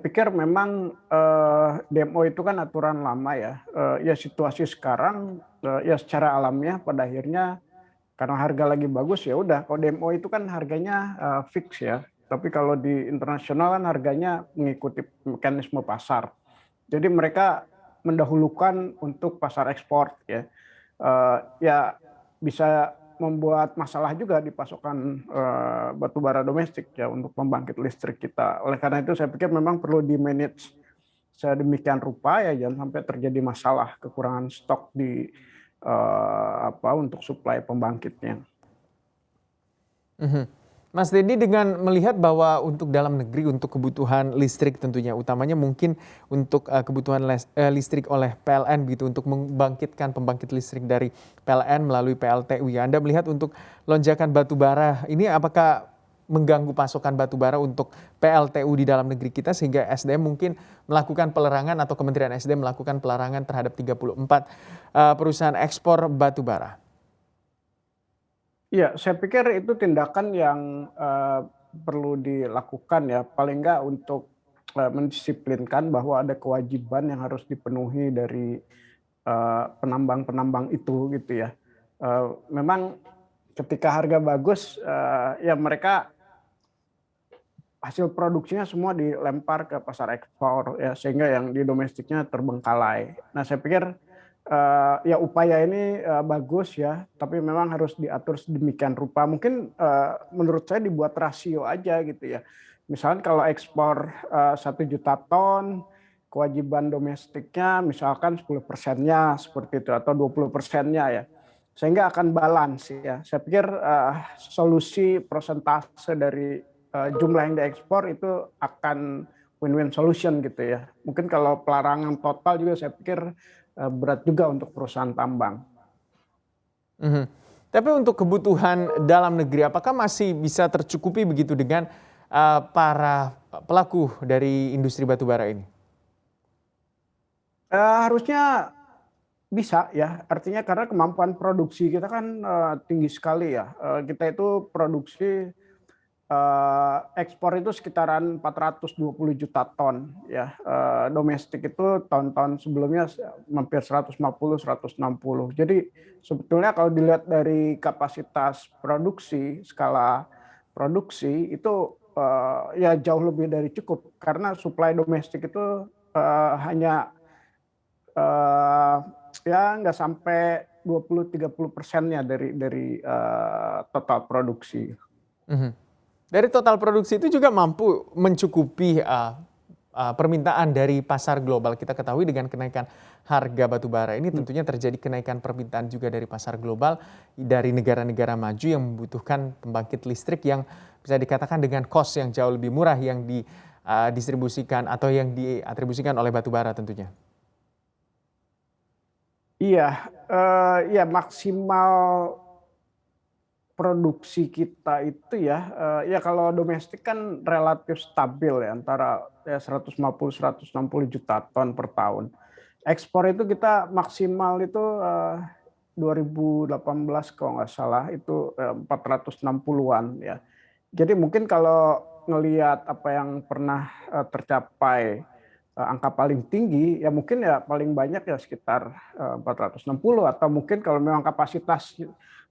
Pikir memang, demo itu kan aturan lama ya, ya situasi sekarang, ya secara alamiah pada akhirnya karena harga lagi bagus ya udah kalau demo itu kan harganya, fix ya. Tapi kalau di internasional kan harganya mengikuti mekanisme pasar. Jadi mereka mendahulukan untuk pasar ekspor ya. Ya bisa membuat masalah juga di pasokan, batubara domestik ya untuk pembangkit listrik kita. Oleh karena itu saya pikir memang perlu di-manage sedemikian rupa ya jangan sampai terjadi masalah kekurangan stok di, untuk suplai pembangkitnya. Mhm. Mas Deddy dengan melihat bahwa untuk dalam negeri, untuk kebutuhan listrik tentunya, utamanya mungkin untuk kebutuhan listrik oleh PLN begitu, untuk membangkitkan pembangkit listrik dari PLN melalui PLTU ya. Anda melihat untuk lonjakan batu bara ini apakah mengganggu pasokan batu bara untuk PLTU di dalam negeri kita sehingga SDM mungkin melakukan pelarangan atau Kementerian SDM melakukan pelarangan terhadap 34 perusahaan ekspor batu bara? Iya, saya pikir itu tindakan yang, perlu dilakukan ya, paling enggak untuk, mendisiplinkan bahwa ada kewajiban yang harus dipenuhi dari, penambang-penambang itu gitu ya. Memang ketika harga bagus, ya mereka hasil produksinya semua dilempar ke pasar ekspor ya, sehingga yang di domestiknya terbengkalai. Nah saya pikir, ya upaya ini, bagus ya, tapi memang harus diatur sedemikian rupa. Mungkin, menurut saya dibuat rasio aja gitu ya. Misalkan kalau ekspor, 1 juta ton, kewajiban domestiknya misalkan 10%-nya seperti itu atau 20%-nya ya. Sehingga akan balance ya. Saya pikir, solusi persentase dari, jumlah yang diekspor itu akan win-win solution gitu ya. Mungkin kalau pelarangan total juga saya pikir, berat juga untuk perusahaan tambang. Mhm. Tapi untuk kebutuhan dalam negeri, apakah masih bisa tercukupi begitu dengan para pelaku dari industri batubara ini? Harusnya bisa ya, artinya karena kemampuan produksi kita kan, tinggi sekali ya, kita itu produksi, ekspor itu sekitaran 420 juta ton ya, domestik itu tahun-tahun sebelumnya hampir 150, 160. Jadi sebetulnya kalau dilihat dari kapasitas produksi, skala produksi itu, ya jauh lebih dari cukup karena suplai domestik itu, hanya, eee, ya nggak sampai 20-30%-nya dari, total produksi. Mhm. Dari total produksi itu juga mampu mencukupi permintaan dari pasar global. Kita ketahui dengan kenaikan harga batu bara ini tentunya terjadi kenaikan permintaan juga dari pasar global dari negara-negara maju yang membutuhkan pembangkit listrik yang bisa dikatakan dengan cost yang jauh lebih murah yang didistribusikan atau yang diatribusikan oleh batu bara tentunya. Iya, ya maksimal produksi kita itu ya, ya kalau domestik kan relatif stabil ya antara ya 150, 160 juta ton per tahun. Ekspor itu kita maksimal itu, 2018 kalau nggak salah itu, 460-an ya. Jadi mungkin kalau ngelihat apa yang pernah, tercapai, angka paling tinggi, ya mungkin ya paling banyak ya sekitar, 460 atau mungkin kalau memang kapasitas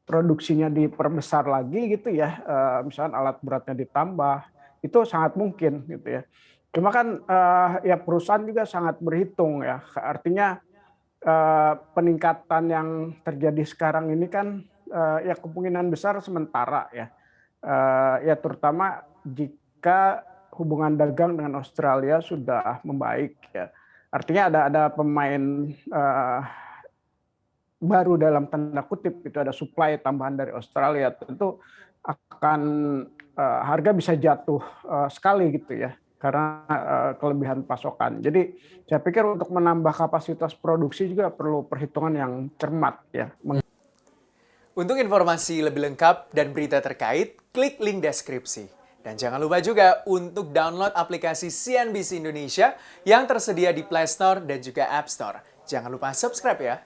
produksinya diperbesar lagi gitu ya, misalkan alat beratnya ditambah, itu sangat mungkin gitu ya. Cuma kan, ya perusahaan juga sangat berhitung ya, artinya, peningkatan yang terjadi sekarang ini kan, ya kemungkinan besar sementara ya. Ya terutama jika hubungan dagang dengan Australia sudah membaik ya. Artinya ada pemain, baru dalam tanda kutip itu ada supply tambahan dari Australia, tentu akan, harga bisa jatuh, sekali gitu ya, karena, kelebihan pasokan. Jadi saya pikir untuk menambah kapasitas produksi juga perlu perhitungan yang cermat ya. Untuk informasi lebih lengkap dan berita terkait, klik link deskripsi. Dan jangan lupa juga untuk download aplikasi CNBC Indonesia yang tersedia di Play Store dan juga App Store. Jangan lupa subscribe ya.